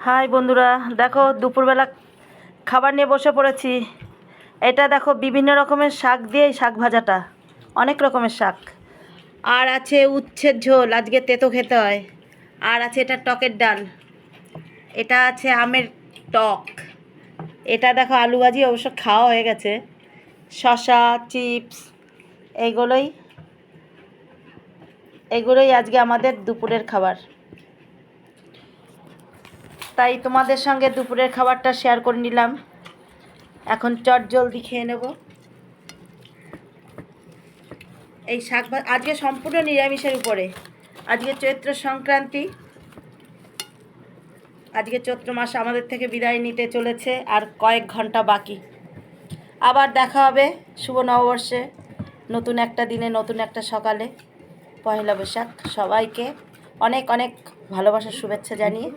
High বন্ধুরা, দেখো দুপুরবেলা খাবার নিয়ে বসে পড়েছি। এটা দেখো বিভিন্ন রকমের শাক দিয়ে এই শাক ভাজাটা, অনেক রকমের শাক। আর আছে উচ্ছের ঝোল, আজকে তেতো খেতে হয়। আর আছে এটা টকের ডাল, এটা আছে আমের টক, এটা দেখো আলু ভাজি, অবশ্য খাওয়া হয়ে গেছে। শসা, চিপস, এইগুলোই এইগুলোই আজকে আমাদের দুপুরের খাবার। তাই তোমাদের সঙ্গে দুপুরের খাবারটা শেয়ার করে নিলাম। এখন চট জলদি খেয়ে নেব। এই শাক আজকে সম্পূর্ণ নিরামিষের উপরে। আজকে চৈত্র সংক্রান্তি, আজকে চৈত্র মাস আমাদের থেকে বিদায় নিতে চলেছে, আর কয়েক ঘন্টা বাকি। আবার দেখা হবে শুভ নববর্ষে, নতুন একটা দিনে, নতুন একটা সকালে, পয়লা বৈশাখ। সবাইকে অনেক অনেক ভালোবাসার শুভেচ্ছা জানিয়ে